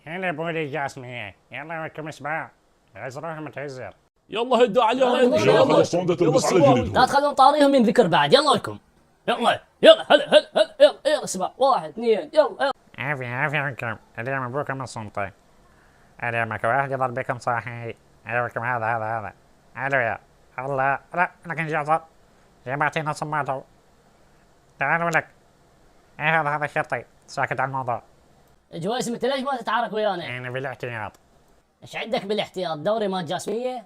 هلا بولي جاسمية، يلا وكم اسبوع عذروها متهزر. يلا هدوا عليهم انت. يلا خلص صندة تلبس على جلدهم. لا تخلون طاريهم ينذكر بعد. يلا لكم. يلا يلا هلا هلا هلا يلا يلا سباع 1 2 يلا. عافية عنكم، اليوم ابوكم الصمتين. اليوم اكو واحد يضل بكم صاحي. اليومكم هذا الو يا الله. لا لكن جعفر جمعتينا صماته. تعالوا لك. هذا الشرطي ساكت عن الموضوع. جويس انت ليش ما تتعارك ويانا؟ يعني بالاحتياط. ايش عندك بالاحتياط؟ دوري مال جاسمية؟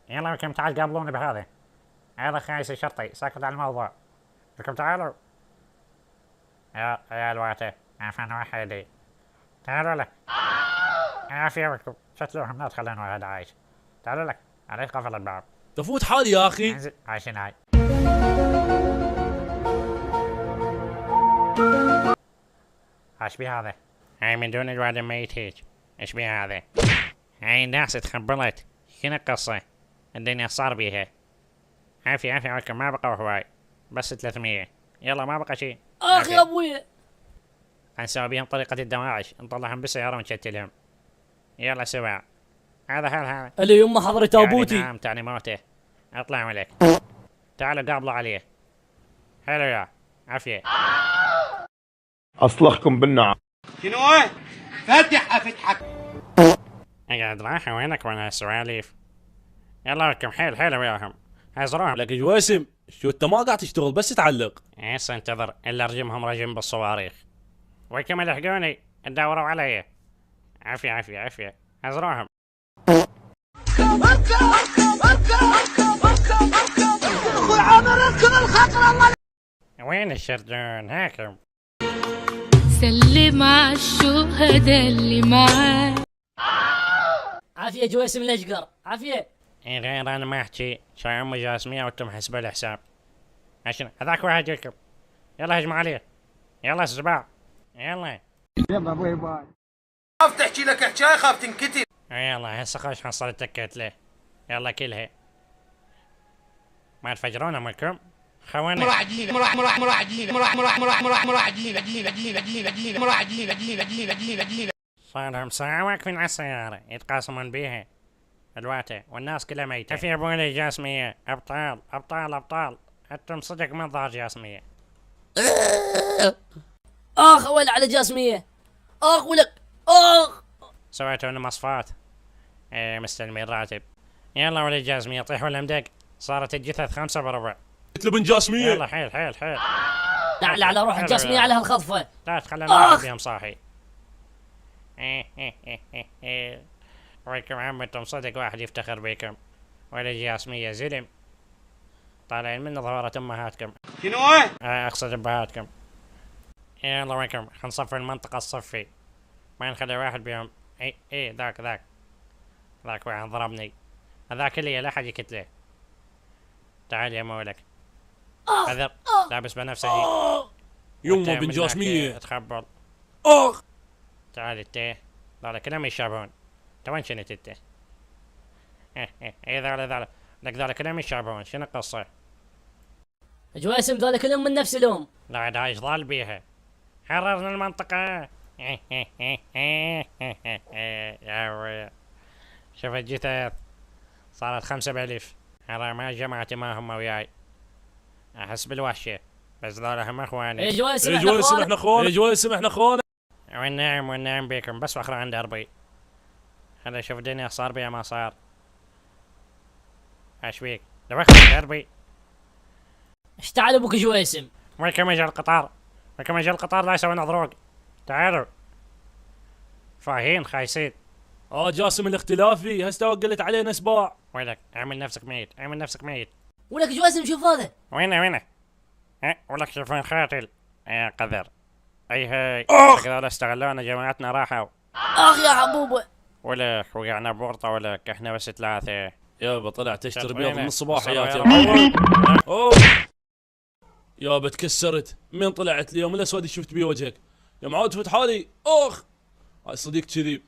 يلا بكم تعال قابلوني بهذا. هذا خايس الشرطي ساكت عن الموضوع. بكم تعالوا. يا الواتي عفان وحيدي. تعالوا لك. عافية بكم شتلوهم لا تخلون واحد عايش. تعالوا لك. عليك قفل الباب. تفوت حالي يا اخي. عايشين هاي. ايش بي هذا؟ هاي من دون الواد ميت هيك. ايش بي هذا؟ هاي الناس تخبلت. شنو القصة؟ الدنيا صار بيها. عافية عليكم ما بقوا هواي. بس 300. يلا ما بقى شي. اخ يا ابوي. نسوي بيهم طريقة الدواعش، نطلعهم بالسيارة ونشتلهم. يلا سوا. هذا اللي يما حضر تابوتي. نعم تعني موته. اطلعوا لك. تعالوا قابلوا عليه. حلو يا عافية. اصلخكم بالنعم. شنو؟ فتح فتحك. اقعد راحة وينك وانا سواليف. يلا لكم حيل وياهم. هزروهم. لك جويسم شو انت ما قاعد تشتغل بس تعلق. هسه انتظر الا ارجمهم رجم بالصواريخ. ويكم لحقوني تدوروا علي. عافية هزروهم. اخوي عامر اركض الخطر الله. وين الشردون هاكم. سلم على الشهداء اللي معاك. عافية جويسم الاشقر. عافية. غير انا ما احكي شاي امي جاسمية وانتم حسبوا الحساب. عشان هذاك واحد يركب. يلا هجموا عليه. يلا السباع. يلا ابوي باي. خاف تحكي لك حكايه خاف تنكتب. يلا هسه خوش حصلت تكت له. يلا كلها. ما تفجرون امكم. خوانا مراعجين صار لهم ساعة واقفين على السيارة يتقاسمون بيها. الواتي والناس كلها ميتة. في ابوي جاسمية ابطال. انتم صدق منظر جاسمية. اخ ولع على جاسمية. اخ ولك. اخ. سويتوا لنا مصفات. مستلمين راتب. يلا ولي جاسمية طيح ولا مدق. صارت الجثث 5 بربع. قلت ابن جاسمية. يلا حيل. لا على روح الجاسمية على هالخطفة. لا تخلينا نلعب بيهم صاحي. ويلكم عمتم صدق واحد يفتخر بيكم. ولي جاسمية زلم. طالعين من ظهورة امهاتكم. شنو؟ اقصد ابهاتكم. يلا وينكم حنصفي المنطقة الصفي. ما نخلي واحد بيهم. اي ذاك واحد ضربني. هذاك اللي لا حد يقتله. تعال يا مولك. حذر لابس بنفسجي. يما بن جاسمية. تخبل. اخ تعال انت. ذولا كلهم يشابهون. انت وين شنت انت؟ اي ذولا لك ذولا كلهم يشابهون. شنو القصة؟ جويسم ذولا كلهم من نفس الام. لا دايش ضال بيها. حررنا المنطقة. يا ويا. شوف الجثث صارت 5000. هذا ما جمعت معهم وياي. احس بالوحشة. بس ذولا هم اخواني. اي جويسم احنا اخوانك. والنعم بيكم بس فخر عند دربي. هذا شوف الدنيا صار بيها ما صار. ايش بيك؟ دبخت دربي. ايش تعال ابوك جويسم؟ وينكم اجى القطار لا يسوون اضروق. تعالوا. فاهين خايسين. جاسم الاختلافي هسه قلت علينا سباع. ويلك اعمل نفسك ميت. ولك جويسم شوف هذا. وينه؟ ولك شوفين خاتل. يا قذر. اي هاي. هذول استغلونا جماعتنا راحوا. اخ يا حبوبه. ولك وقعنا بورطة ولك احنا بس 3. يابا طلع تشتري بيض من الصباح وينه؟ حياتي. اوه يابا تكسرت. من طلعت اليوم الاسود شفت بيه وجهك. يا معود فت حالي. اخ هاي صديق كذي.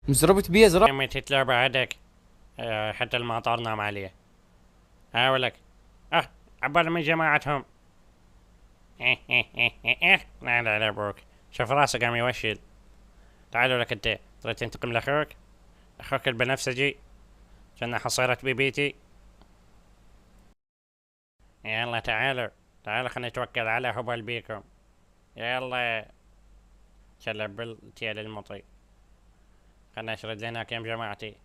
مزربت بيه زرب. يمي تتلو بعدك. حتى المطار نام عليه. ولك. عبال من جماعتهم. لا لا لا ابوك، شوف راسه قام يوشل. تعالوا لك انت، تريد تنتقم لاخوك؟ اخوك البنفسجي كنا حصيرة بيبيتي. يلا تعالوا تعالوا خلينا نتوكل على هبل بيكم. يلا شلب التيل المطي، خلنا نشرد لنا كم جماعتي.